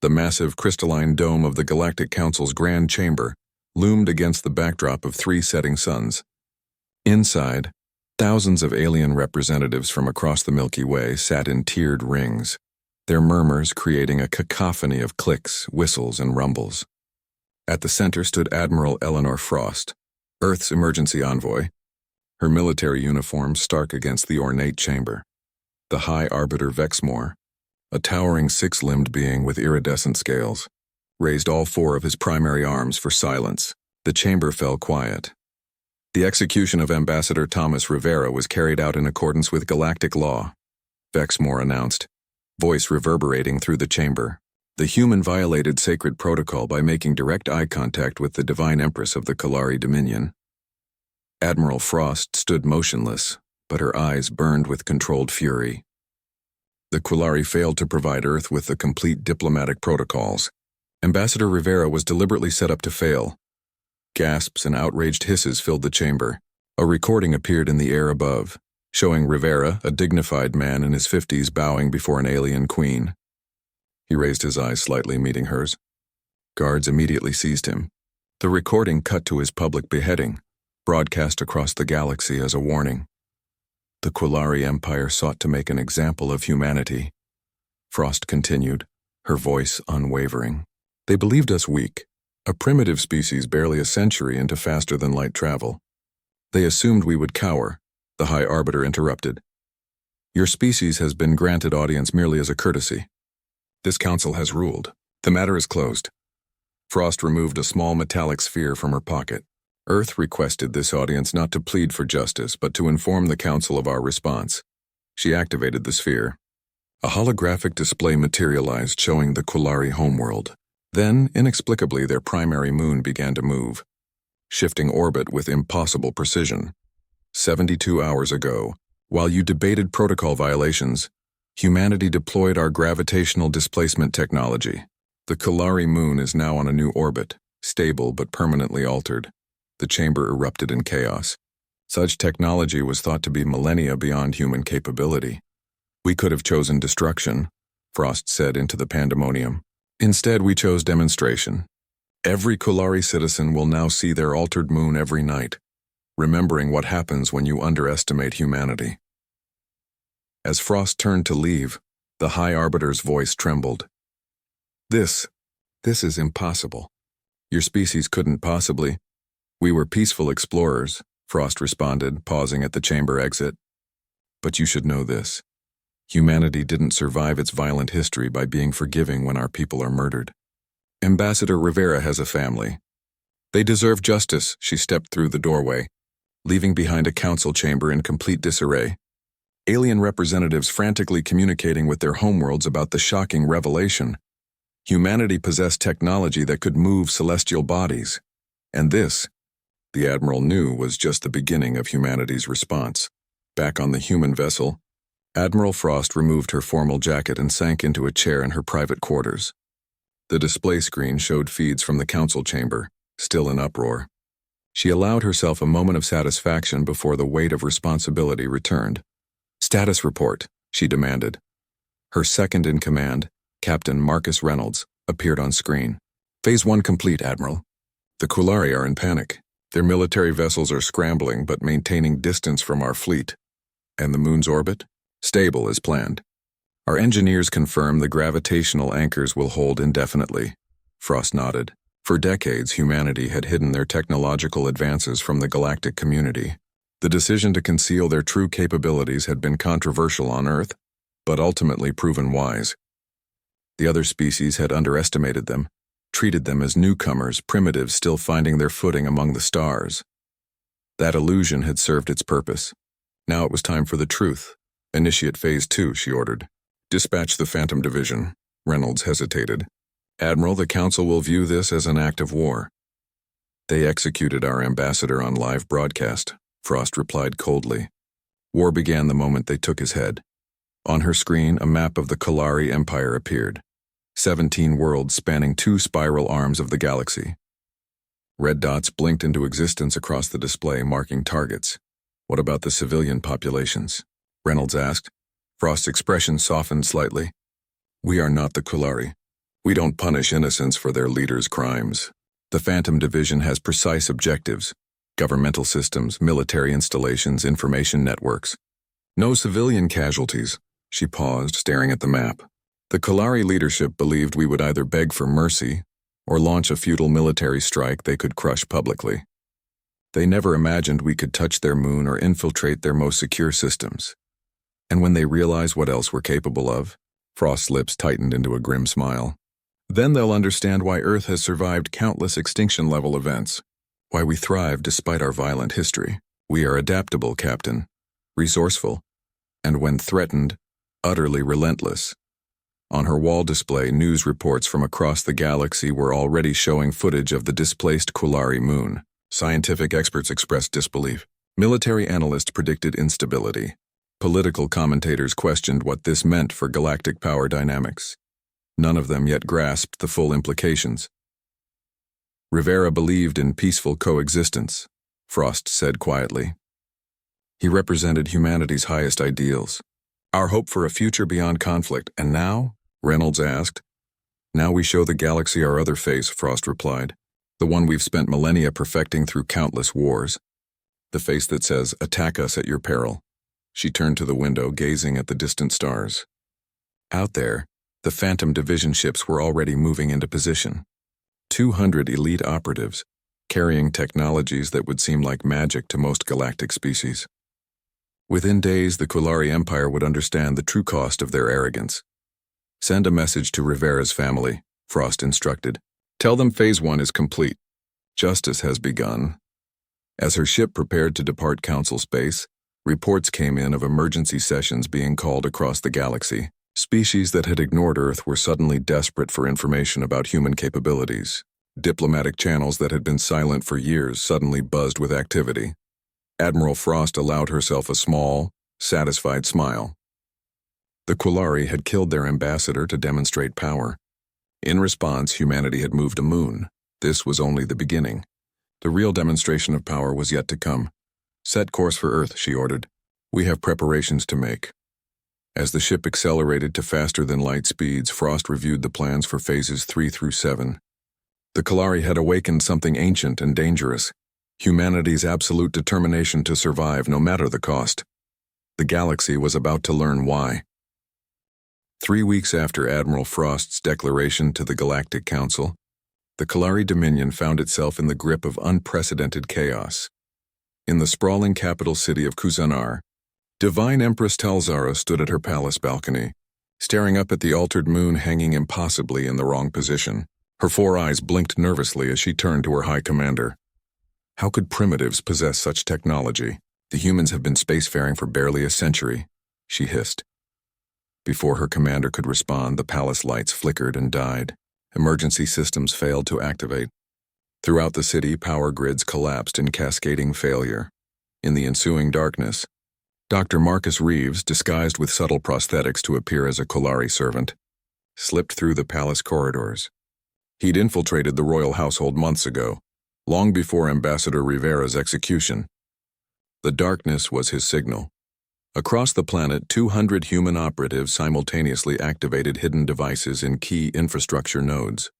The massive crystalline dome of the Galactic Council's Grand Chamber loomed against the backdrop of three setting suns. Inside, thousands of alien representatives from across the Milky Way sat in tiered rings, their murmurs creating a cacophony of clicks, whistles, and rumbles. At the center stood Admiral Eleanor Frost, Earth's emergency envoy, her military uniform stark against the ornate chamber. The High Arbiter Vexmore, a towering six-limbed being with iridescent scales, raised all four of his primary arms for silence. The chamber fell quiet. The execution of Ambassador Thomas Rivera was carried out in accordance with galactic law, Vexmore announced, voice reverberating through the chamber. The human violated sacred protocol by making direct eye contact with the Divine Empress of the Kalari Dominion. Admiral Frost stood motionless, but her eyes burned with controlled fury. The Quillari failed to provide Earth with the complete diplomatic protocols. Ambassador Rivera was deliberately set up to fail. Gasps and outraged hisses filled the chamber. A recording appeared in the air above, showing Rivera, a dignified man in his 50s, bowing before an alien queen. He raised his eyes slightly, meeting hers. Guards immediately seized him. The recording cut to his public beheading, broadcast across the galaxy as a warning. The Quillari Empire sought to make an example of humanity. Frost continued, her voice unwavering. They believed us weak, a primitive species barely a century into faster-than-light travel. They assumed we would cower, the High Arbiter interrupted. Your species has been granted audience merely as a courtesy. This council has ruled. The matter is closed. Frost removed a small metallic sphere from her pocket. Earth requested this audience not to plead for justice, but to inform the council of our response. She activated the sphere. A holographic display materialized showing the Quillari homeworld. Then, inexplicably, their primary moon began to move, shifting orbit with impossible precision. 72 hours ago, while you debated protocol violations, humanity deployed our gravitational displacement technology. The Quillari moon is now on a new orbit, stable but permanently altered. The chamber erupted in chaos. Such technology was thought to be millennia beyond human capability. We could have chosen destruction, Frost said into the pandemonium. Instead, we chose demonstration. Every Quillari citizen will now see their altered moon every night, remembering what happens when you underestimate humanity. As Frost turned to leave, the High Arbiter's voice trembled. This is impossible. Your species couldn't possibly. We were peaceful explorers, Frost responded, pausing at the chamber exit. But you should know this. Humanity didn't survive its violent history by being forgiving when our people are murdered. Ambassador Rivera has a family. They deserve justice. She stepped through the doorway, leaving behind a council chamber in complete disarray. Alien representatives frantically communicating with their homeworlds about the shocking revelation. Humanity possessed technology that could move celestial bodies. And this, the Admiral knew, was just the beginning of humanity's response. Back on the human vessel, Admiral Frost removed her formal jacket and sank into a chair in her private quarters. The display screen showed feeds from the council chamber, still in uproar. She allowed herself a moment of satisfaction before the weight of responsibility returned. Status report, she demanded. Her second-in-command, Captain Marcus Reynolds, appeared on screen. Phase 1 complete, Admiral. The Quillari are in panic. Their military vessels are scrambling but maintaining distance from our fleet. And the moon's orbit? Stable as planned. Our engineers confirm the gravitational anchors will hold indefinitely. Frost nodded. For decades, humanity had hidden their technological advances from the galactic community. The decision to conceal their true capabilities had been controversial on Earth, but ultimately proven wise. The other species had underestimated them, treated them as newcomers, primitives still finding their footing among the stars. That illusion had served its purpose. Now it was time for the truth. Initiate Phase 2, she ordered. Dispatch the Phantom Division. Reynolds hesitated. Admiral, the Council will view this as an act of war. They executed our ambassador on live broadcast, Frost replied coldly. War began the moment they took his head. On her screen, a map of the Quillari Empire appeared. 17 worlds spanning 2 spiral arms of the galaxy. Red dots blinked into existence across the display, marking targets. What about the civilian populations? Reynolds asked. Frost's expression softened slightly. We are not the Quillari. We don't punish innocents for their leaders' crimes. The Phantom Division has precise objectives: governmental systems, military installations, information networks. No civilian casualties. She paused, staring at the map. The Kolari leadership believed we would either beg for mercy or launch a futile military strike they could crush publicly. They never imagined we could touch their moon or infiltrate their most secure systems. And when they realize what else we're capable of, Frost's lips tightened into a grim smile. Then they'll understand why Earth has survived countless extinction-level events, why we thrive despite our violent history. We are adaptable, Captain, resourceful, and when threatened, utterly relentless. On her wall display, news reports from across the galaxy were already showing footage of the displaced Kolari moon. Scientific experts expressed disbelief. Military analysts predicted instability. Political commentators questioned what this meant for galactic power dynamics. None of them yet grasped the full implications. Rivera believed in peaceful coexistence, Frost said quietly. He represented humanity's highest ideals, our hope for a future beyond conflict. And now? Reynolds asked. Now we show the galaxy our other face, Frost replied. The one we've spent millennia perfecting through countless wars. The face that says, attack us at your peril. She turned to the window, gazing at the distant stars. Out there, the Phantom Division ships were already moving into position. 200 elite operatives, carrying technologies that would seem like magic to most galactic species. Within days, the Kolari Empire would understand the true cost of their arrogance. Send a message to Rivera's family, Frost instructed. Tell them Phase 1 is complete. Justice has begun. As her ship prepared to depart Council space, reports came in of emergency sessions being called across the galaxy. Species that had ignored Earth were suddenly desperate for information about human capabilities. Diplomatic channels that had been silent for years suddenly buzzed with activity. Admiral Frost allowed herself a small, satisfied smile. The Kolari had killed their ambassador to demonstrate power. In response, humanity had moved a moon. This was only the beginning. The real demonstration of power was yet to come. Set course for Earth, she ordered. We have preparations to make. As the ship accelerated to faster-than-light speeds, Frost reviewed the plans for Phases 3 through 7. The Kolari had awakened something ancient and dangerous, humanity's absolute determination to survive no matter the cost. The galaxy was about to learn why. 3 weeks after Admiral Frost's declaration to the Galactic Council, the Kolari Dominion found itself in the grip of unprecedented chaos. In the sprawling capital city of Kuzanar, Divine Empress Talzara stood at her palace balcony, staring up at the altered moon hanging impossibly in the wrong position. Her 4 eyes blinked nervously as she turned to her High Commander. How could primitives possess such technology? The humans have been spacefaring for barely a century, she hissed. Before her commander could respond, the palace lights flickered and died. Emergency systems failed to activate. Throughout the city, power grids collapsed in cascading failure. In the ensuing darkness, Dr. Marcus Reeves, disguised with subtle prosthetics to appear as a Kolari servant, slipped through the palace corridors. He'd infiltrated the royal household months ago, long before Ambassador Rivera's execution. The darkness was his signal. Across the planet, 200 human operatives simultaneously activated hidden devices in key infrastructure nodes.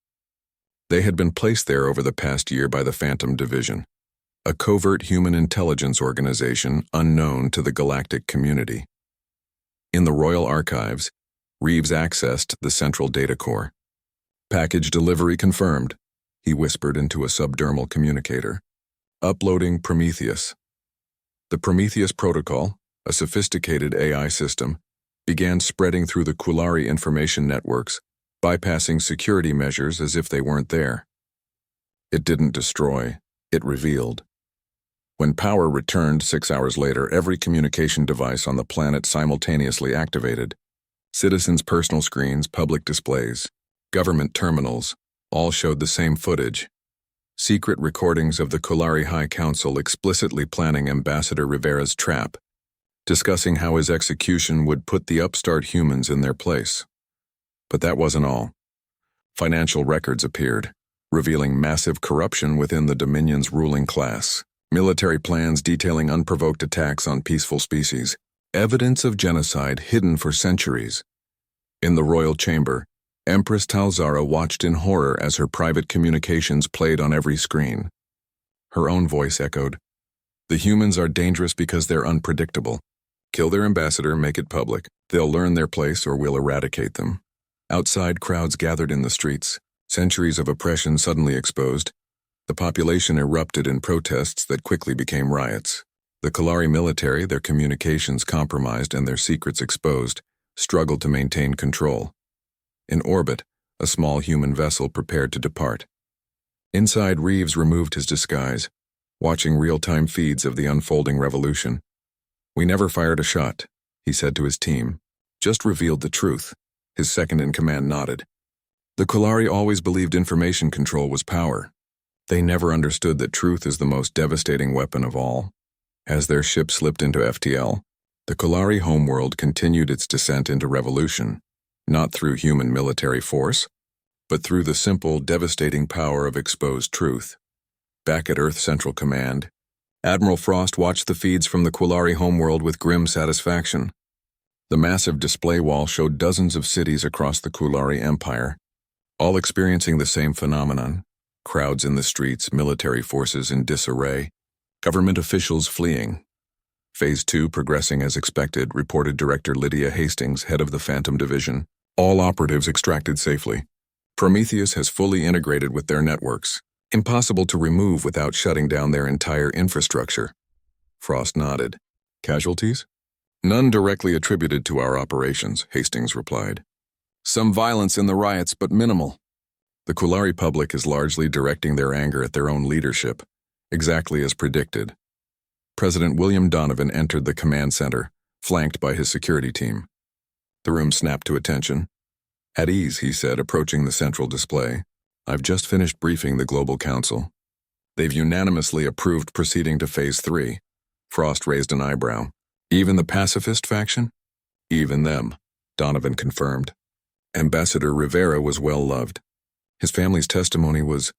They had been placed there over the past year by the Phantom Division, a covert human intelligence organization unknown to the galactic community. In the Royal Archives, Reeves accessed the central data core. Package delivery confirmed, he whispered into a subdermal communicator. Uploading Prometheus. The Prometheus protocol, a sophisticated AI system, began spreading through the Kolari information networks, bypassing security measures as if they weren't there. It didn't destroy, it revealed. When power returned 6 hours later, every communication device on the planet simultaneously activated. Citizens' personal screens, public displays, government terminals, all showed the same footage. Secret recordings of the Kolari High Council explicitly planning Ambassador Rivera's trap, discussing how his execution would put the upstart humans in their place. But that wasn't all. Financial records appeared, revealing massive corruption within the Dominion's ruling class. Military plans detailing unprovoked attacks on peaceful species. Evidence of genocide hidden for centuries. In the royal chamber, Empress Talzara watched in horror as her private communications played on every screen. Her own voice echoed, "The humans are dangerous because they're unpredictable. Kill their ambassador, make it public. They'll learn their place or we'll eradicate them." Outside, crowds gathered in the streets, centuries of oppression suddenly exposed. The population erupted in protests that quickly became riots. The Kalari military, their communications compromised and their secrets exposed, struggled to maintain control. In orbit, a small human vessel prepared to depart. Inside, Reeves removed his disguise, watching real-time feeds of the unfolding revolution. "We never fired a shot," he said to his team. "Just revealed the truth." His second-in-command nodded. The Kalari always believed information control was power. They never understood that truth is the most devastating weapon of all. As their ship slipped into FTL, the Kalari homeworld continued its descent into revolution, not through human military force, but through the simple, devastating power of exposed truth. Back at Earth Central Command, Admiral Frost watched the feeds from the Kalari homeworld with grim satisfaction. The massive display wall showed dozens of cities across the Kalari Empire, all experiencing the same phenomenon: crowds in the streets, military forces in disarray, government officials fleeing. Phase 2 progressing as expected, reported Director Lydia Hastings, head of the Phantom Division. All operatives extracted safely. Prometheus has fully integrated with their networks. Impossible to remove without shutting down their entire infrastructure. Frost nodded. Casualties? None directly attributed to our operations, Hastings replied. Some violence in the riots, but minimal. The Kalari public is largely directing their anger at their own leadership, exactly as predicted. President William Donovan entered the command center, flanked by his security team. The room snapped to attention. "At ease," he said, approaching the central display. "I've just finished briefing the Global Council. They've unanimously approved proceeding to Phase 3. Frost raised an eyebrow. "Even the pacifist faction?" "Even them," Donovan confirmed. Ambassador Rivera was well loved. His family's testimony was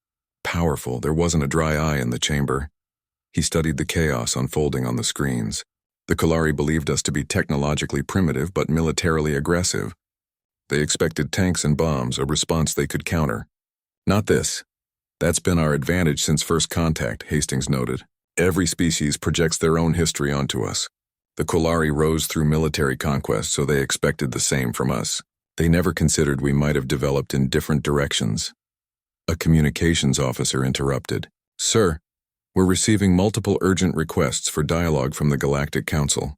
powerful. There wasn't a dry eye in the chamber. He studied the chaos unfolding on the screens. The Kalari believed us to be technologically primitive but militarily aggressive. They expected tanks and bombs, a response they could counter. "Not this. That's been our advantage since first contact," Hastings noted. "Every species projects their own history onto us. The Kalari rose through military conquest, so they expected the same from us. They never considered we might have developed in different directions." A communications officer interrupted. "Sir, we're receiving multiple urgent requests for dialogue from the Galactic Council.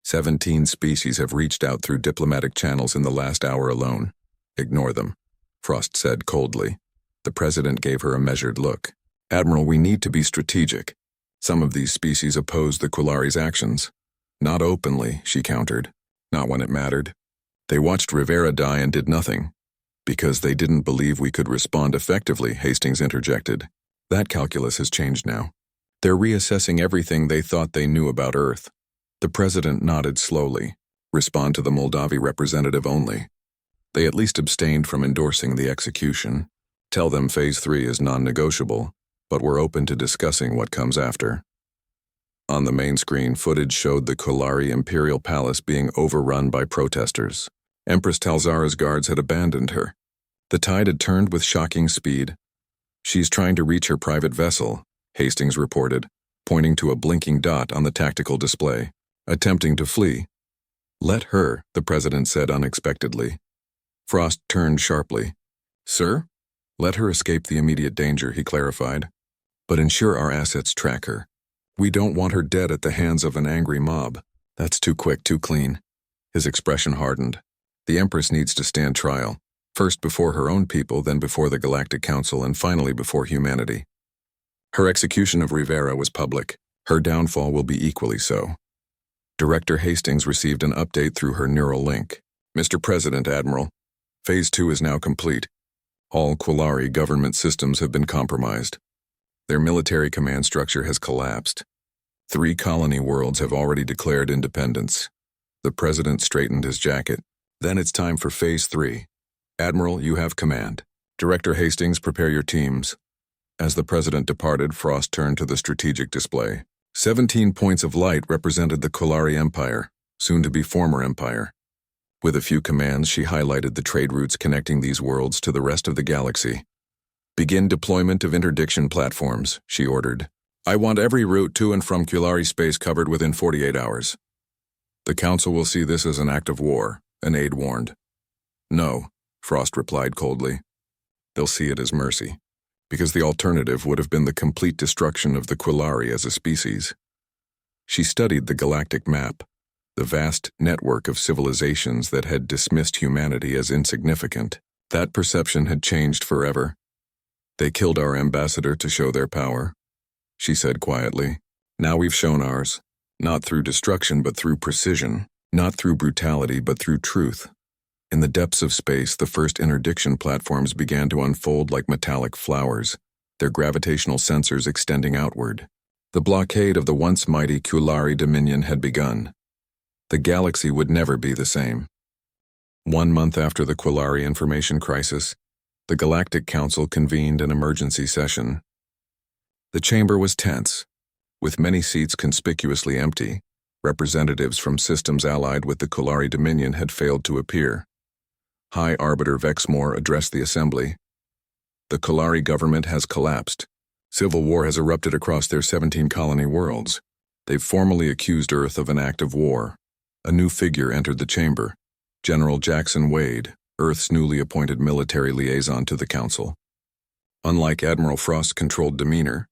17 species have reached out through diplomatic channels in the last hour alone. Ignore them," Frost said coldly. The president gave her a measured look. "Admiral, we need to be strategic. Some of these species oppose the Kalari's actions." "Not openly," she countered. "Not when it mattered. They watched Rivera die and did nothing. Because they didn't believe we could respond effectively," Hastings interjected. "That calculus has changed now. They're reassessing everything they thought they knew about Earth." The president nodded slowly. "Respond to the Moldavi representative only. They at least abstained from endorsing the execution. Tell them Phase 3 is non-negotiable, but we're open to discussing what comes after." On the main screen, footage showed the Kalari Imperial Palace being overrun by protesters. Empress Talzara's guards had abandoned her. The tide had turned with shocking speed. "She's trying to reach her private vessel," Hastings reported, pointing to a blinking dot on the tactical display. "Attempting to flee." "Let her," the president said unexpectedly. Frost turned sharply. "Sir?" "Let her escape the immediate danger," he clarified. "But ensure our assets track her. We don't want her dead at the hands of an angry mob. That's too quick, too clean." His expression hardened. "The Empress needs to stand trial, first before her own people, then before the Galactic Council, and finally before humanity. Her execution of Rivera was public. Her downfall will be equally so." Director Hastings received an update through her neural link. "Mr. President, Admiral, Phase 2 is now complete. All Kalari government systems have been compromised. Their military command structure has collapsed. 3 colony worlds have already declared independence." The president straightened his jacket. "Then it's time for Phase 3. Admiral, you have command. Director Hastings, prepare your teams." As the president departed, Frost turned to the strategic display. 17 points of light represented the Kalari Empire, soon to be former empire. With a few commands, she highlighted the trade routes connecting these worlds to the rest of the galaxy. "Begin deployment of interdiction platforms," she ordered. "I want every route to and from Kulari space covered within 48 hours. The Council will see this as an act of war," an aide warned. "No," Frost replied coldly. "They'll see it as mercy, because the alternative would have been the complete destruction of the Kulari as a species." She studied the galactic map, the vast network of civilizations that had dismissed humanity as insignificant. That perception had changed forever. "They killed our ambassador to show their power," she said quietly. "Now we've shown ours, not through destruction but through precision, not through brutality but through truth." In the depths of space, the first interdiction platforms began to unfold like metallic flowers, their gravitational sensors extending outward. The blockade of the once mighty Kulari Dominion had begun. The galaxy would never be the same. 1 month after the Kulari information crisis, the Galactic Council convened an emergency session. The chamber was tense, with many seats conspicuously empty. Representatives from systems allied with the Kulari Dominion had failed to appear. High Arbiter Vexmore addressed the assembly. "The Kulari government has collapsed. Civil war has erupted across their 17 colony worlds. They've formally accused Earth of an act of war." A new figure entered the chamber, General Jackson Wade, Earth's newly appointed military liaison to the Council. Unlike Admiral Frost's controlled demeanor,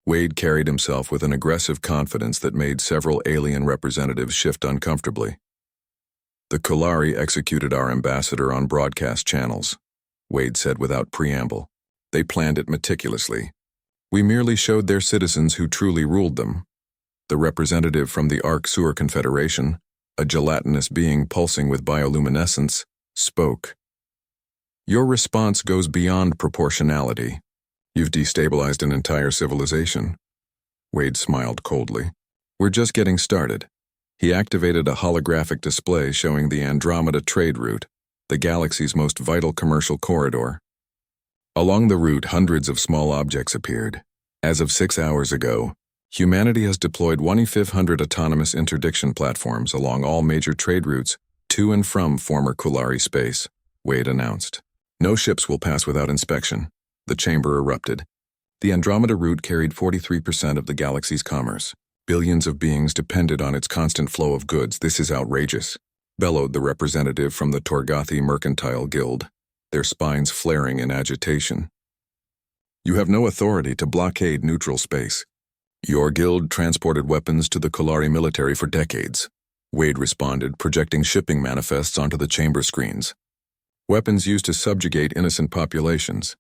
Wade carried himself with an aggressive confidence that made several alien representatives shift uncomfortably. "The Kulari executed our ambassador on broadcast channels," Wade said without preamble. "They planned it meticulously. We merely showed their citizens who truly ruled them." The representative from the Arc Sewer Confederation, a gelatinous being pulsing with bioluminescence, spoke. "Your response goes beyond proportionality. You've destabilized an entire civilization." Wade smiled coldly. "We're just getting started." He activated a holographic display showing the Andromeda trade route, the galaxy's most vital commercial corridor. Along the route, hundreds of small objects appeared. As of 6 hours ago, humanity has deployed 2,500 autonomous interdiction platforms along all major trade routes to and from former Kulari space, Wade announced. "No ships will pass without inspection." The chamber erupted. The Andromeda route carried 43% of the galaxy's commerce. Billions of beings depended on its constant flow of goods. "This is outrageous," bellowed the representative from the Torgathi Mercantile Guild, their spines flaring in agitation. "You have no authority to blockade neutral space. Your guild transported weapons to the Kulari military for decades," Wade responded, projecting shipping manifests onto the chamber screens. "Weapons used to subjugate innocent populations.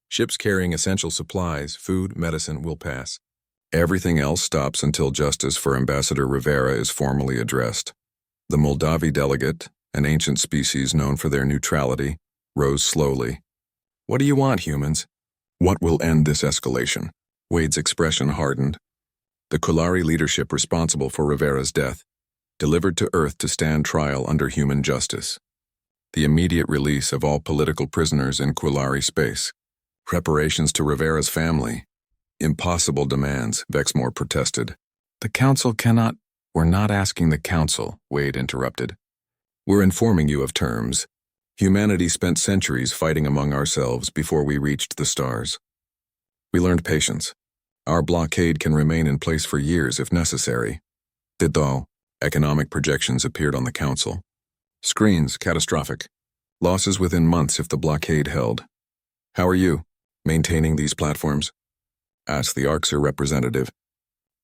Ships carrying essential supplies, food, medicine will pass. Everything else stops until justice for Ambassador Rivera is formally addressed." The Moldavi delegate, an ancient species known for their neutrality, rose slowly. "What do you want, humans?" "What will end this escalation?" Wade's expression hardened. "The Kulari leadership responsible for Rivera's death, delivered to Earth to stand trial under human justice. The immediate release of all political prisoners in Kulari space. Reparations to Rivera's family." "Impossible demands," Vexmore protested. "The Council cannot—" "We're not asking the Council," Wade interrupted. "We're informing you of terms. Humanity spent centuries fighting among ourselves before we reached the stars. We learned patience. Our blockade can remain in place for years if necessary." Though economic projections appeared on the Council. Screens, catastrophic. Losses within months if the blockade held. "How are you, maintaining these platforms?" asked the Arxer representative.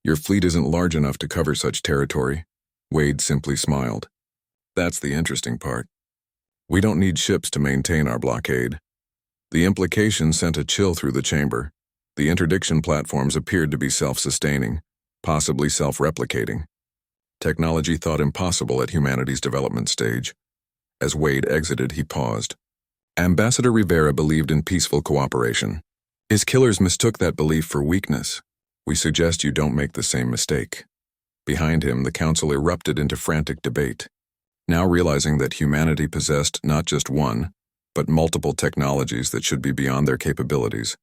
"Your fleet isn't large enough to cover such territory." Wade simply smiled. "That's the interesting part. We don't need ships to maintain our blockade." The implication sent a chill through the chamber. The interdiction platforms appeared to be self-sustaining, possibly self-replicating. Technology thought impossible at humanity's development stage. As Wade exited, he paused. Ambassador Rivera believed in peaceful cooperation. His killers mistook that belief for weakness. We suggest you don't make the same mistake. Behind him, the Council erupted into frantic debate, now realizing that humanity possessed not just one, but multiple technologies that should be beyond their capabilities,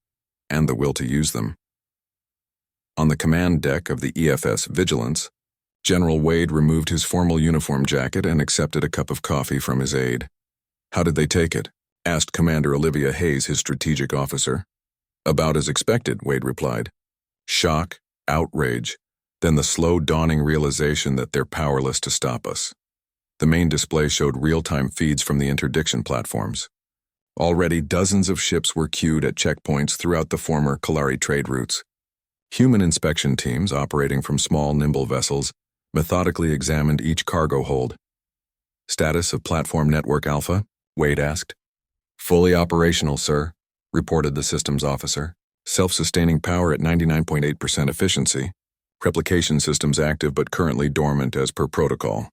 and the will to use them. On the command deck of the EFS Vigilance, General Wade removed his formal uniform jacket and accepted a cup of coffee from his aide. "How did they take it?" asked Commander Olivia Hayes, his strategic officer. "About as expected," Wade replied. "Shock, outrage, then the slow dawning realization that they're powerless to stop us." The main display showed real-time feeds from the interdiction platforms. Already dozens of ships were queued at checkpoints throughout the former Kalari trade routes. Human inspection teams operating from small, nimble vessels methodically examined each cargo hold. "Status of Platform Network Alpha?" Wade asked. "Fully operational, sir," reported the systems officer. "Self-sustaining power at 99.8% efficiency. Replication systems active but currently dormant as per protocol."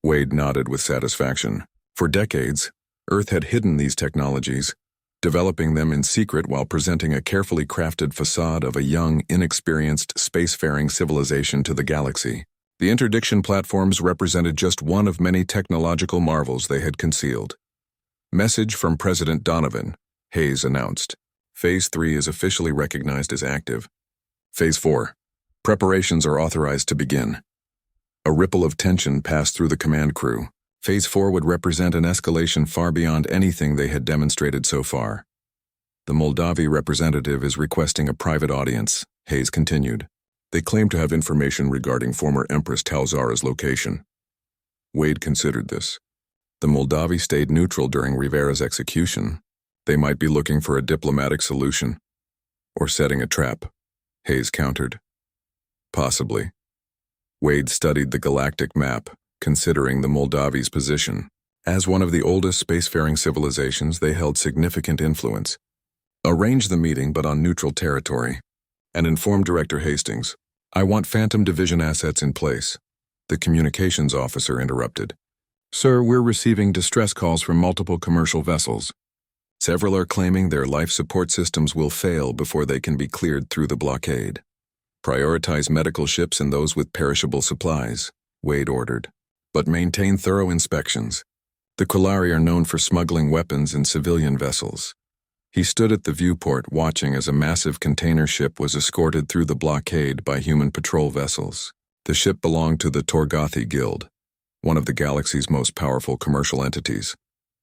Wade nodded with satisfaction. For decades, Earth had hidden these technologies, developing them in secret while presenting a carefully crafted facade of a young, inexperienced, spacefaring civilization to the galaxy. The interdiction platforms represented just one of many technological marvels they had concealed. "Message from President Donovan," Hayes announced. "Phase 3 is officially recognized as active. Phase 4. Preparations are authorized to begin." A ripple of tension passed through the command crew. Phase 4 would represent an escalation far beyond anything they had demonstrated so far. "The Moldavi representative is requesting a private audience," Hayes continued. "They claim to have information regarding former Empress Talzara's location." Wade considered this. The Moldavi stayed neutral during Rivera's execution. They might be looking for a diplomatic solution. "Or setting a trap," Hayes countered. "Possibly." Wade studied the galactic map, considering the Moldavi's position. As one of the oldest spacefaring civilizations, they held significant influence. "Arrange the meeting, but on neutral territory. And inform Director Hastings. I want Phantom Division assets in place." The communications officer interrupted. "Sir, we're receiving distress calls from multiple commercial vessels. Several are claiming their life support systems will fail before they can be cleared through the blockade. Prioritize medical ships and those with perishable supplies," Wade ordered. "But maintain thorough inspections. The Kalari are known for smuggling weapons in civilian vessels." He stood at the viewport watching as a massive container ship was escorted through the blockade by human patrol vessels. The ship belonged to the Torgothi Guild, one of the galaxy's most powerful commercial entities,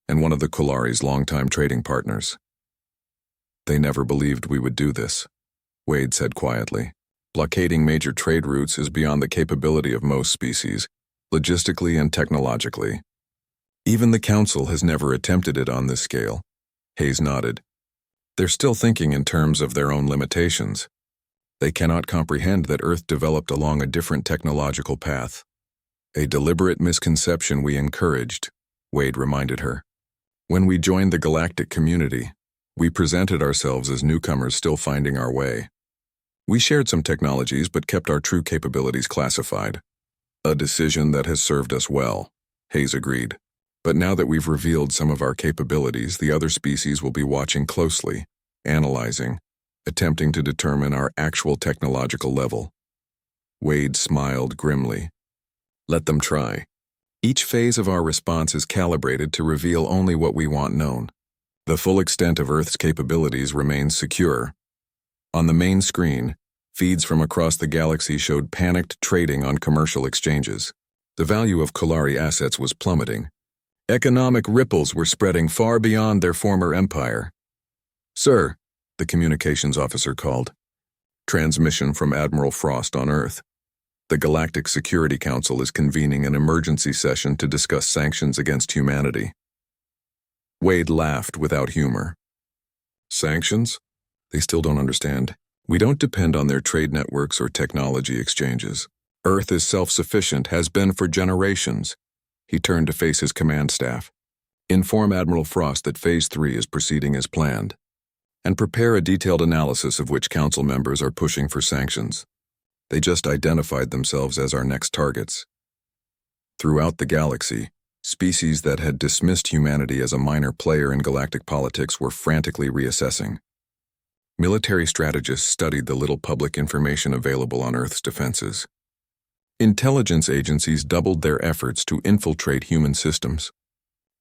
and one of the Kalari's longtime trading partners. "They never believed we would do this," Wade said quietly. "Blockading major trade routes is beyond the capability of most species, logistically and technologically. Even the Council has never attempted it on this scale." Hayes nodded. "They're still thinking in terms of their own limitations. They cannot comprehend that Earth developed along a different technological path. A deliberate misconception we encouraged," Wade reminded her. "When we joined the galactic community, we presented ourselves as newcomers still finding our way. We shared some technologies but kept our true capabilities classified. A decision that has served us well," Hayes agreed. "But now that we've revealed some of our capabilities, the other species will be watching closely, analyzing, attempting to determine our actual technological level." Wade smiled grimly. "Let them try. Each phase of our response is calibrated to reveal only what we want known. The full extent of Earth's capabilities remains secure." On the main screen, feeds from across the galaxy showed panicked trading on commercial exchanges. The value of Kalari assets was plummeting. Economic ripples were spreading far beyond their former empire. "Sir," the communications officer called. "Transmission from Admiral Frost on Earth. The Galactic Security Council is convening an emergency session to discuss sanctions against humanity." Wade laughed without humor. "Sanctions? They still don't understand. We don't depend on their trade networks or technology exchanges. Earth is self-sufficient, has been for generations." He turned to face his command staff. "Inform Admiral Frost that Phase 3 is proceeding as planned, and prepare a detailed analysis of which council members are pushing for sanctions. They just identified themselves as our next targets." Throughout the galaxy, species that had dismissed humanity as a minor player in galactic politics were frantically reassessing. Military strategists studied the little public information available on Earth's defenses. Intelligence agencies doubled their efforts to infiltrate human systems.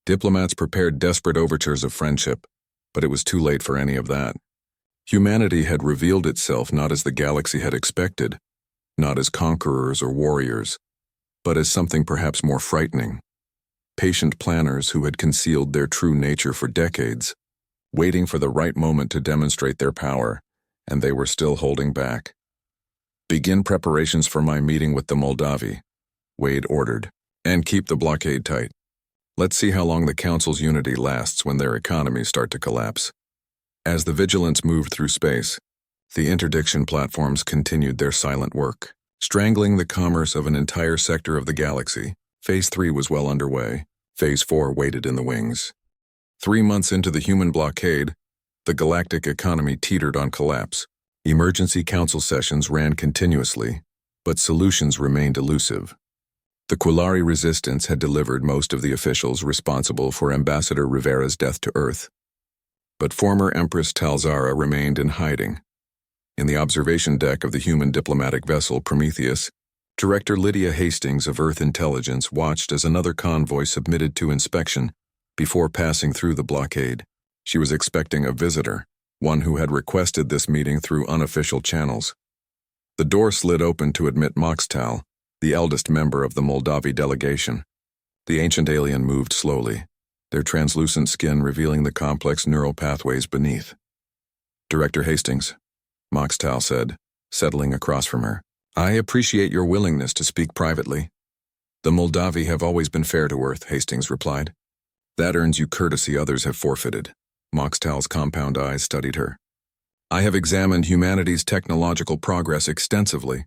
Diplomats prepared desperate overtures of friendship, but it was too late for any of that. Humanity had revealed itself not as the galaxy had expected, not as conquerors or warriors, but as something perhaps more frightening. Patient planners who had concealed their true nature for decades, waiting for the right moment to demonstrate their power, and they were still holding back. "Begin preparations for my meeting with the Moldavi," Wade ordered, "and keep the blockade tight. Let's see how long the Council's unity lasts when their economies start to collapse." As the Vigilance moved through space, the interdiction platforms continued their silent work, strangling the commerce of an entire sector of the galaxy. Phase 3 was well underway. Phase 4 waited in the wings. 3 months into the human blockade, the galactic economy teetered on collapse. Emergency council sessions ran continuously, but solutions remained elusive. The Quillari resistance had delivered most of the officials responsible for Ambassador Rivera's death to Earth. But former Empress Talzara remained in hiding. In the observation deck of the human diplomatic vessel Prometheus, Director Lydia Hastings of Earth Intelligence watched as another convoy submitted to inspection before passing through the blockade. She was expecting a visitor, one who had requested this meeting through unofficial channels. The door slid open to admit Moxtal, the eldest member of the Moldavi delegation. The ancient alien moved slowly, their translucent skin revealing the complex neural pathways beneath. "Director Hastings," Moxtal said, settling across from her, "I appreciate your willingness to speak privately." "The Moldavi have always been fair to Earth," Hastings replied. "That earns you courtesy others have forfeited." Moxtal's compound eyes studied her. "I have examined humanity's technological progress extensively.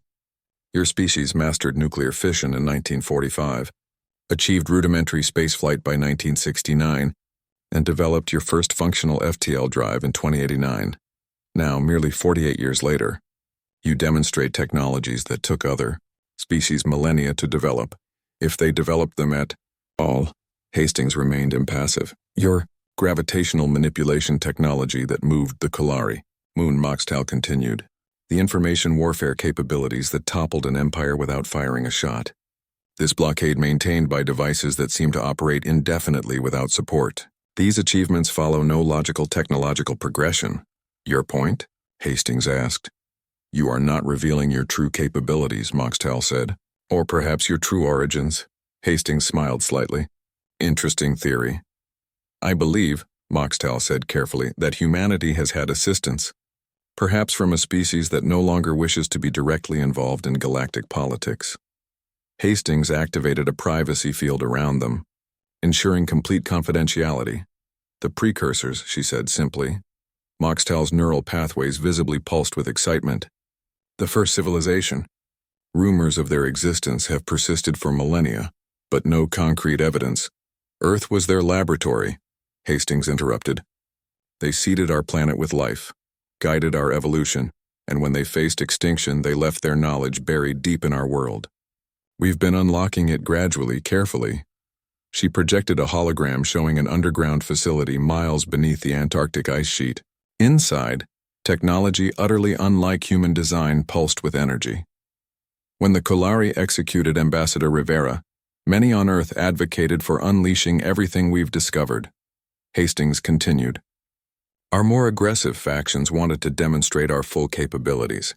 Your species mastered nuclear fission in 1945, achieved rudimentary spaceflight by 1969, and developed your first functional FTL drive in 2089. Now, merely 48 years later, you demonstrate technologies that took other species millennia to develop, if they developed them at all." Hastings remained impassive. "Your gravitational manipulation technology that moved the Quillari," Moon Moxtal continued. "The information warfare capabilities that toppled an empire without firing a shot. This blockade maintained by devices that seem to operate indefinitely without support. These achievements follow no logical technological progression." "Your point?" Hastings asked. "You are not revealing your true capabilities," Moxtal said. "Or perhaps your true origins." Hastings smiled slightly. "Interesting theory. I believe," Moxtal said carefully, "that humanity has had assistance, perhaps from a species that no longer wishes to be directly involved in galactic politics." Hastings activated a privacy field around them, ensuring complete confidentiality. "The precursors," she said simply. Moxtal's neural pathways visibly pulsed with excitement. "The first civilization. Rumors of their existence have persisted for millennia, but no concrete evidence. Earth was their laboratory," Hastings interrupted. "They seeded our planet with life, guided our evolution, and when they faced extinction, they left their knowledge buried deep in our world. We've been unlocking it gradually, carefully." She projected a hologram showing an underground facility miles beneath the Antarctic ice sheet. Inside, technology utterly unlike human design pulsed with energy. When the Quillari executed Ambassador Rivera, many on Earth advocated for unleashing everything we've discovered. Hastings continued. Our more aggressive factions wanted to demonstrate our full capabilities.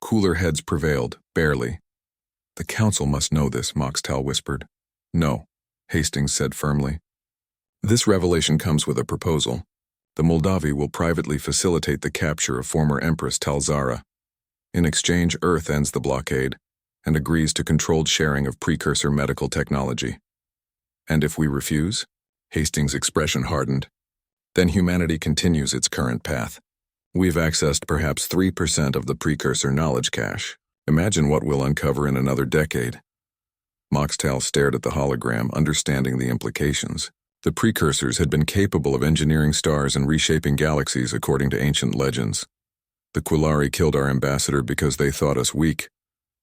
Cooler heads prevailed, barely. "The Council must know this," Moxtal whispered. "No," Hastings said firmly. "This revelation comes with a proposal. The Moldavi will privately facilitate the capture of former Empress Talzara. In exchange, Earth ends the blockade and agrees to controlled sharing of precursor medical technology. And if we refuse?" Hastings' expression hardened. "Then humanity continues its current path. We've accessed perhaps 3% of the precursor knowledge cache. Imagine what we'll uncover in another decade." Moxtal stared at the hologram, understanding the implications. The precursors had been capable of engineering stars and reshaping galaxies according to ancient legends. "The Quillari killed our ambassador because they thought us weak,"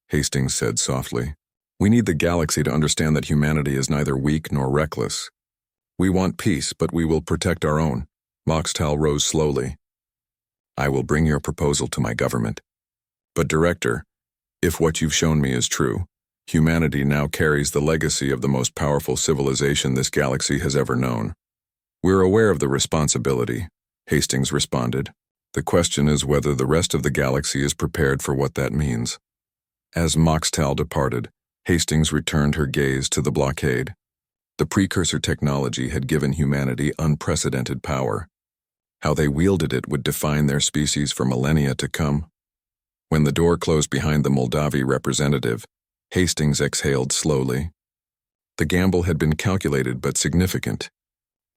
Hastings said softly. "We need the galaxy to understand that humanity is neither weak nor reckless. We want peace, but we will protect our own." Moxtal rose slowly. "I will bring your proposal to my government. But, Director, if what you've shown me is true, humanity now carries the legacy of the most powerful civilization this galaxy has ever known." "We're aware of the responsibility," Hastings responded. "The question is whether the rest of the galaxy is prepared for what that means." As Moxtal departed, Hastings returned her gaze to the blockade. The precursor technology had given humanity unprecedented power. How they wielded it would define their species for millennia to come. When the door closed behind the Moldavi representative, Hastings exhaled slowly. The gamble had been calculated but significant.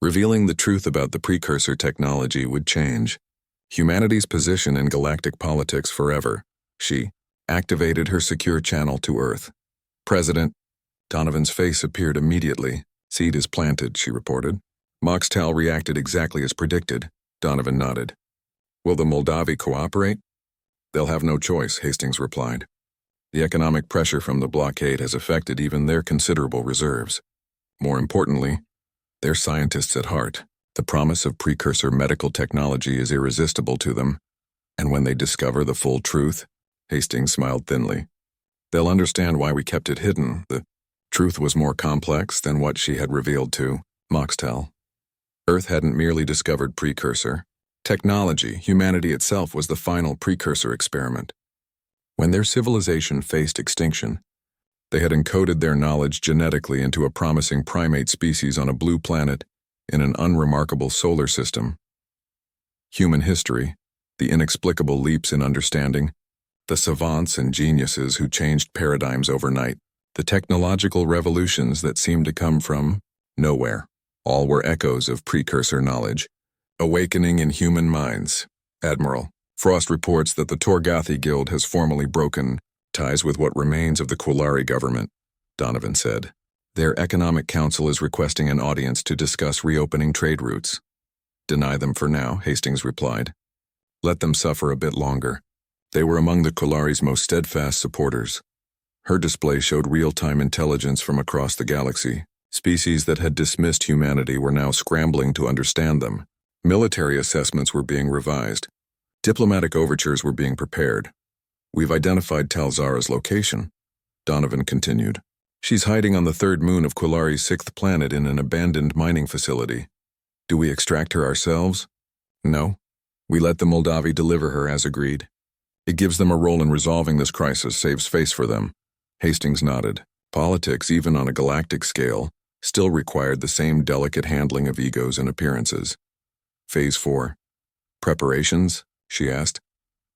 Revealing the truth about the precursor technology would change humanity's position in galactic politics forever. She activated her secure channel to Earth. President, Donovan's face appeared immediately. Seed is planted, she reported. Moxtal reacted exactly as predicted. Donovan nodded. Will the Moldavi cooperate? They'll have no choice, Hastings replied. The economic pressure from the blockade has affected even their considerable reserves. More importantly, they're scientists at heart. The promise of precursor medical technology is irresistible to them. And when they discover the full truth, Hastings smiled thinly, they'll understand why we kept it hidden. The truth was more complex than what she had revealed to Moxtel. Earth hadn't merely discovered precursor technology. Humanity itself was the final precursor experiment. When their civilization faced extinction, they had encoded their knowledge genetically into a promising primate species on a blue planet in an unremarkable solar system. Human history, the inexplicable leaps in understanding, the savants and geniuses who changed paradigms overnight, the technological revolutions that seemed to come from nowhere, all were echoes of precursor knowledge. Awakening in human minds. Admiral, Frost reports that the Torgathi Guild has formally broken ties with what remains of the Quillari government, Donovan said. Their economic council is requesting an audience to discuss reopening trade routes. Deny them for now, Hastings replied. Let them suffer a bit longer. They were among the Quillari's most steadfast supporters. Her display showed real-time intelligence from across the galaxy. Species that had dismissed humanity were now scrambling to understand them. Military assessments were being revised. Diplomatic overtures were being prepared. We've identified Talzara's location, Donovan continued. She's hiding on the third moon of Quillari's sixth planet in an abandoned mining facility. Do we extract her ourselves? No. We let the Moldavi deliver her as agreed. It gives them a role in resolving this crisis, saves face for them. Hastings nodded. Politics, even on a galactic scale, still required the same delicate handling of egos and appearances. Phase 4. Preparations? She asked.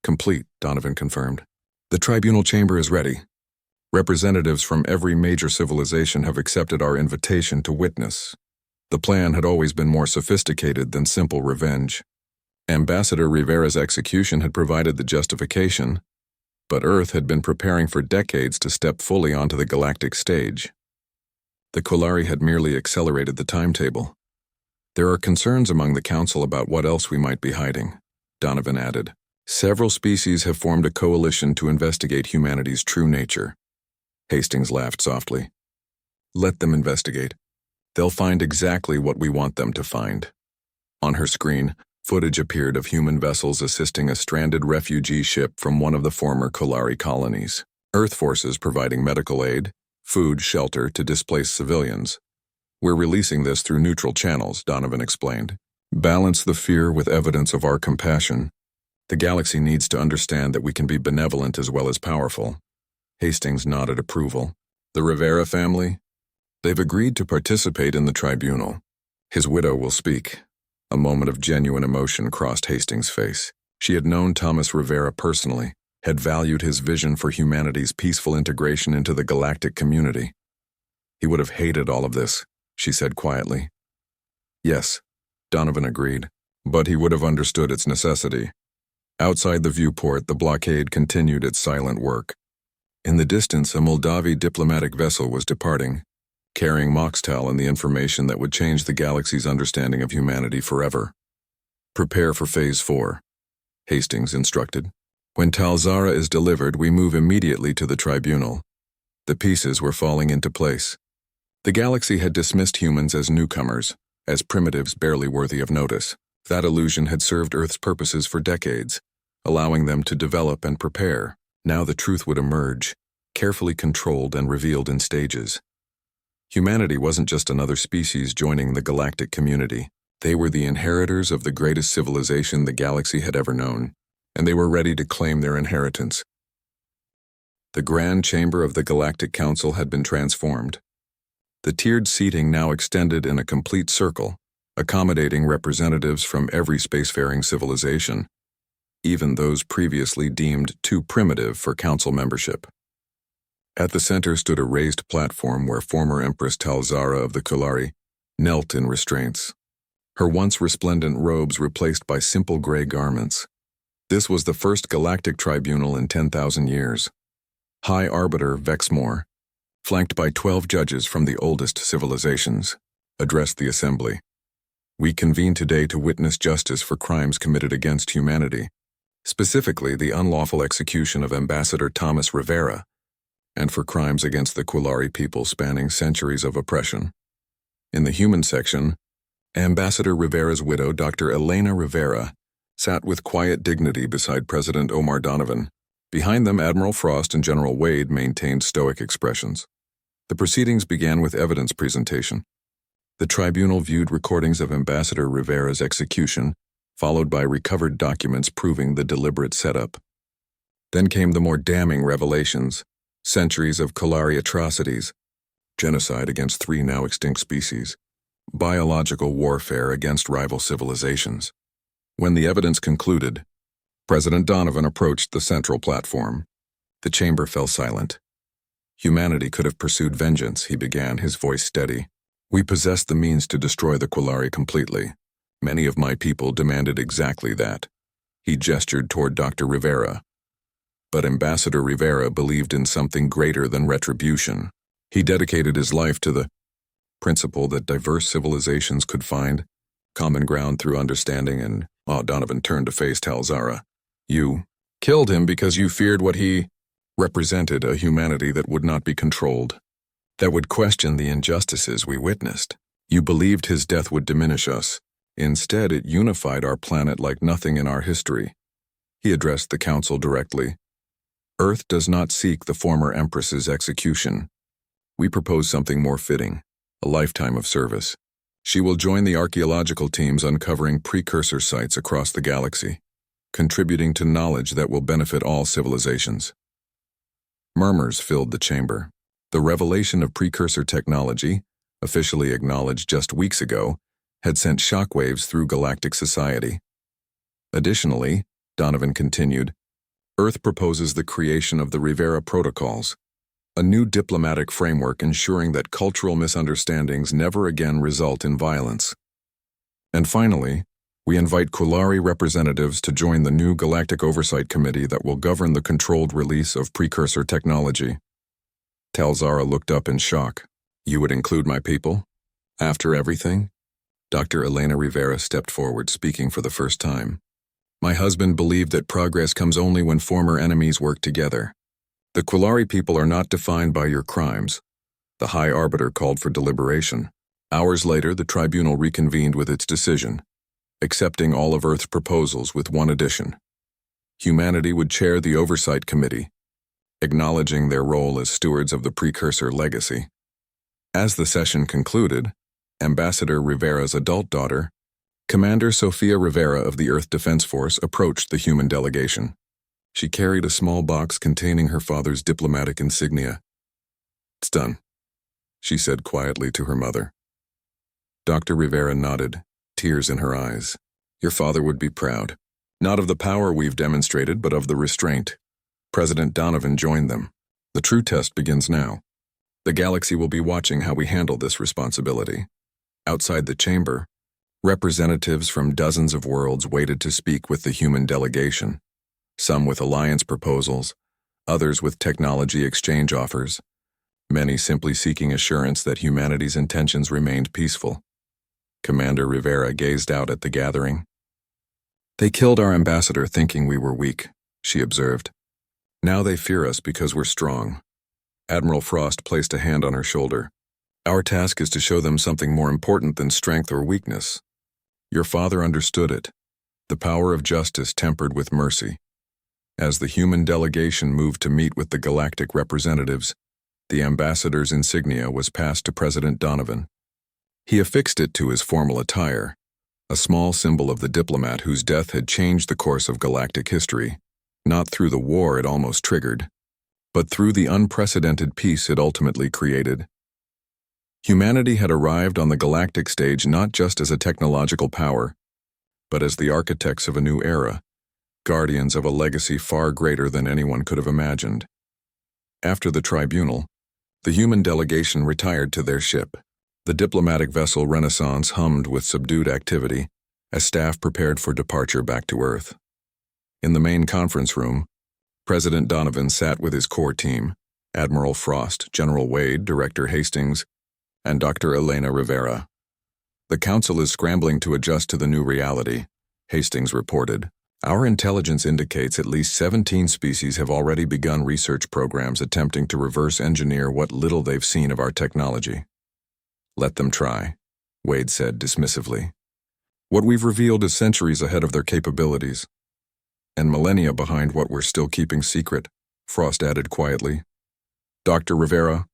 Complete, Donovan confirmed. The tribunal chamber is ready. Representatives from every major civilization have accepted our invitation to witness. The plan had always been more sophisticated than simple revenge. Ambassador Rivera's execution had provided the justification, but Earth had been preparing for decades to step fully onto the galactic stage. The Quillari had merely accelerated the timetable. There are concerns among the Council about what else we might be hiding, Donovan added. Several species have formed a coalition to investigate humanity's true nature. Hastings laughed softly. Let them investigate. They'll find exactly what we want them to find. On her screen, footage appeared of human vessels assisting a stranded refugee ship from one of the former Quillari colonies. Earth forces providing medical aid, food, shelter to displaced civilians. We're releasing this through neutral channels, Donovan explained. Balance the fear with evidence of our compassion. The galaxy needs to understand that we can be benevolent as well as powerful. Hastings nodded approval. The Rivera family? They've agreed to participate in the tribunal. His widow will speak. A moment of genuine emotion crossed Hastings' face. She had known Thomas Rivera personally, had valued his vision for humanity's peaceful integration into the galactic community. He would have hated all of this, she said quietly. Yes, Donovan agreed, but he would have understood its necessity. Outside the viewport, the blockade continued its silent work. In the distance, a Moldavi diplomatic vessel was departing, carrying Moxtal and the information that would change the galaxy's understanding of humanity forever. Prepare for Phase 4, Hastings instructed. When Talzara is delivered, we move immediately to the tribunal. The pieces were falling into place. The galaxy had dismissed humans as newcomers, as primitives barely worthy of notice. That illusion had served Earth's purposes for decades, allowing them to develop and prepare. Now the truth would emerge, carefully controlled and revealed in stages. Humanity wasn't just another species joining the galactic community. They were the inheritors of the greatest civilization the galaxy had ever known, and they were ready to claim their inheritance. The grand chamber of the Galactic Council had been transformed. The tiered seating now extended in a complete circle, accommodating representatives from every spacefaring civilization, even those previously deemed too primitive for council membership. At the center stood a raised platform where former Empress Talzara of the Kulari knelt in restraints, her once resplendent robes replaced by simple gray garments. This was the first galactic tribunal in 10,000 years. High Arbiter Vexmore, flanked by 12 judges from the oldest civilizations, addressed the assembly. We convene today to witness justice for crimes committed against humanity, specifically the unlawful execution of Ambassador Thomas Rivera, and for crimes against the Kulari people spanning centuries of oppression. In the human section, Ambassador Rivera's widow, Dr. Elena Rivera, sat with quiet dignity beside President Omar Donovan. Behind them, Admiral Frost and General Wade maintained stoic expressions. The proceedings began with evidence presentation. The tribunal viewed recordings of Ambassador Rivera's execution, followed by recovered documents proving the deliberate setup. Then came the more damning revelations, centuries of Kulari atrocities, genocide against 3 now extinct species, biological warfare against rival civilizations. When the evidence concluded, President Donovan approached the central platform. The chamber fell silent. Humanity could have pursued vengeance, he began, his voice steady. We possessed the means to destroy the Kulari completely. Many of my people demanded exactly that. He gestured toward Dr. Rivera. But Ambassador Rivera believed in something greater than retribution. He dedicated his life to the principle that diverse civilizations could find common ground through understanding, and Donovan turned to face Talzara. You killed him because you feared what he represented, a humanity that would not be controlled, that would question the injustices we witnessed. You believed his death would diminish us. Instead, it unified our planet like nothing in our history. He addressed the council directly. Earth does not seek the former Empress's execution. We propose something more fitting, a lifetime of service. She will join the archaeological teams uncovering precursor sites across the galaxy, contributing to knowledge that will benefit all civilizations. Murmurs filled the chamber. The revelation of precursor technology, officially acknowledged just weeks ago, had sent shockwaves through galactic society. Additionally, Donovan continued, Earth proposes the creation of the Rivera Protocols, a new diplomatic framework ensuring that cultural misunderstandings never again result in violence. And finally, we invite Kulari representatives to join the new Galactic Oversight Committee that will govern the controlled release of precursor technology. Talzara looked up in shock. You would include my people? After everything? Dr. Elena Rivera stepped forward, speaking for the first time. My husband believed that progress comes only when former enemies work together. The Kulari people are not defined by your crimes. The High Arbiter called for deliberation. Hours later, the tribunal reconvened with its decision, accepting all of Earth's proposals with one addition. Humanity would chair the Oversight Committee, acknowledging their role as stewards of the precursor legacy. As the session concluded, Ambassador Rivera's adult daughter, Commander Sofia Rivera of the Earth Defense Force, approached the human delegation. She carried a small box containing her father's diplomatic insignia. It's done, she said quietly to her mother. Dr. Rivera nodded, tears in her eyes. Your father would be proud, not of the power we've demonstrated, but of the restraint. President Donovan joined them. The true test begins now. The galaxy will be watching how we handle this responsibility. Outside the chamber, representatives from dozens of worlds waited to speak with the human delegation. Some with alliance proposals, others with technology exchange offers, many simply seeking assurance that humanity's intentions remained peaceful. Commander Rivera gazed out at the gathering. They killed our ambassador thinking we were weak, she observed. Now they fear us because we're strong. Admiral Frost placed a hand on her shoulder. Our task is to show them something more important than strength or weakness. Your father understood it, the power of justice tempered with mercy. As the human delegation moved to meet with the galactic representatives, the ambassador's insignia was passed to President Donovan. He affixed it to his formal attire, a small symbol of the diplomat whose death had changed the course of galactic history, not through the war it almost triggered, but through the unprecedented peace it ultimately created. Humanity had arrived on the galactic stage not just as a technological power, but as the architects of a new era, guardians of a legacy far greater than anyone could have imagined. After the tribunal, the human delegation retired to their ship. The diplomatic vessel Renaissance hummed with subdued activity as staff prepared for departure back to Earth. In the main conference room, President Donovan sat with his core team, Admiral Frost, General Wade, Director Hastings, and Dr. Elena Rivera. The Council is scrambling to adjust to the new reality, Hastings reported. Our intelligence indicates at least 17 species have already begun research programs attempting to reverse engineer what little they've seen of our technology. Let them try, Wade said dismissively. What we've revealed is centuries ahead of their capabilities, and millennia behind what we're still keeping secret, Frost added quietly. Dr. Rivera,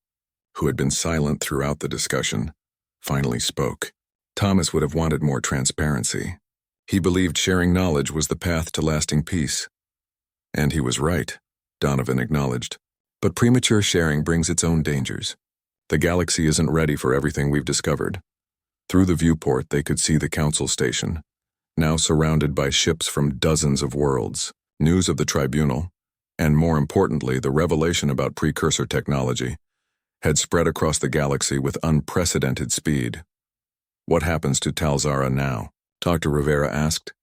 who had been silent throughout the discussion, finally spoke. Thomas would have wanted more transparency. He believed sharing knowledge was the path to lasting peace. And he was right, Donovan acknowledged. But premature sharing brings its own dangers. The galaxy isn't ready for everything we've discovered. Through the viewport, they could see the Council station, now surrounded by ships from dozens of worlds, news of the tribunal, and more importantly, the revelation about precursor technology, had spread across the galaxy with unprecedented speed. What happens to Talzara now? Dr. Rivera asked.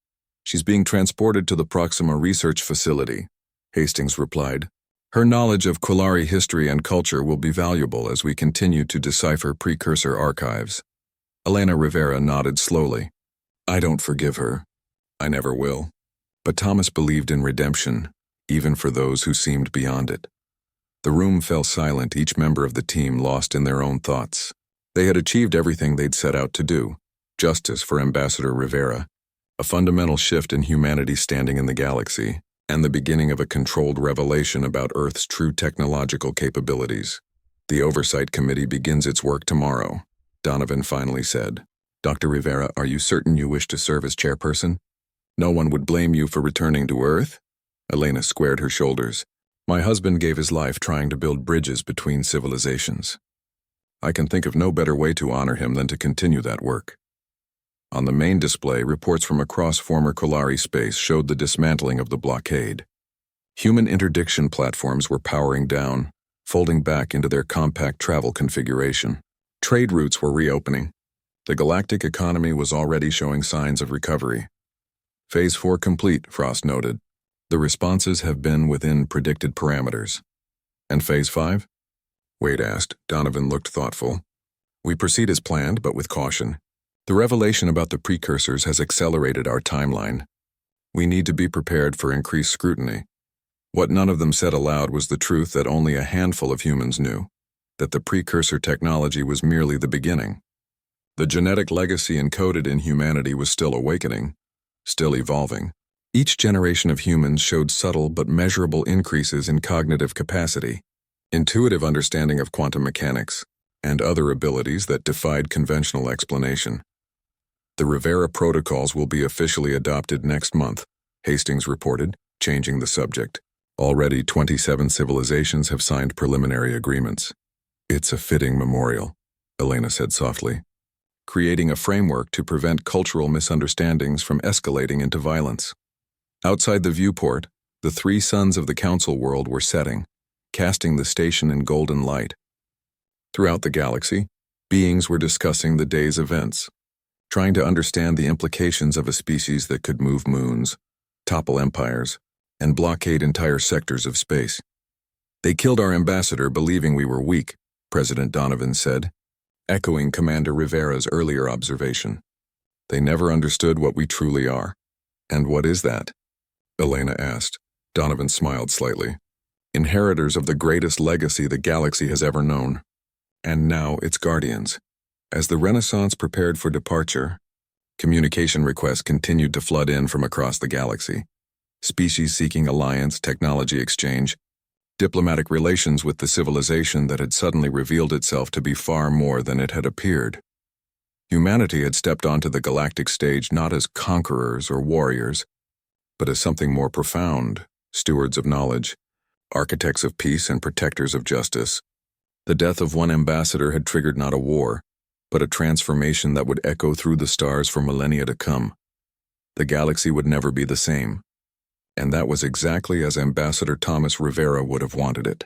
She's being transported to the Proxima Research Facility, Hastings replied. Her knowledge of Quillari history and culture will be valuable as we continue to decipher precursor archives. Elena Rivera nodded slowly. I don't forgive her. I never will. But Thomas believed in redemption, even for those who seemed beyond it. The room fell silent, each member of the team lost in their own thoughts. They had achieved everything they'd set out to do. Justice for Ambassador Rivera, a fundamental shift in humanity's standing in the galaxy, and the beginning of a controlled revelation about Earth's true technological capabilities. The Oversight Committee begins its work tomorrow, Donovan finally said. Dr. Rivera, are you certain you wish to serve as chairperson? No one would blame you for returning to Earth? Elena squared her shoulders. My husband gave his life trying to build bridges between civilizations. I can think of no better way to honor him than to continue that work. On the main display, reports from across former Quillari space showed the dismantling of the blockade. Human interdiction platforms were powering down, folding back into their compact travel configuration. Trade routes were reopening. The galactic economy was already showing signs of recovery. Phase 4 complete, Frost noted. The responses have been within predicted parameters. And Phase 5? Wade asked. Donovan looked thoughtful. We proceed as planned, but with caution. The revelation about the precursors has accelerated our timeline. We need to be prepared for increased scrutiny. What none of them said aloud was the truth that only a handful of humans knew, that the precursor technology was merely the beginning. The genetic legacy encoded in humanity was still awakening, still evolving. Each generation of humans showed subtle but measurable increases in cognitive capacity, intuitive understanding of quantum mechanics, and other abilities that defied conventional explanation. The Rivera protocols will be officially adopted next month, Hastings reported, changing the subject. Already 27 civilizations have signed preliminary agreements. It's a fitting memorial, Elena said softly, creating a framework to prevent cultural misunderstandings from escalating into violence. Outside the viewport, the three suns of the Council world were setting, casting the station in golden light. Throughout the galaxy, beings were discussing the day's events, trying to understand the implications of a species that could move moons, topple empires, and blockade entire sectors of space. They killed our ambassador believing we were weak, President Donovan said, echoing Commander Rivera's earlier observation. They never understood what we truly are. And what is that? Elena asked. Donovan smiled slightly. Inheritors of the greatest legacy the galaxy has ever known. And now its guardians. As the Renaissance prepared for departure, communication requests continued to flood in from across the galaxy. Species seeking alliance, technology exchange, diplomatic relations with the civilization that had suddenly revealed itself to be far more than it had appeared. Humanity had stepped onto the galactic stage not as conquerors or warriors, but as something more profound, stewards of knowledge, architects of peace and protectors of justice. The death of one ambassador had triggered not a war, but a transformation that would echo through the stars for millennia to come. The galaxy would never be the same. And that was exactly as Ambassador Thomas Rivera would have wanted it.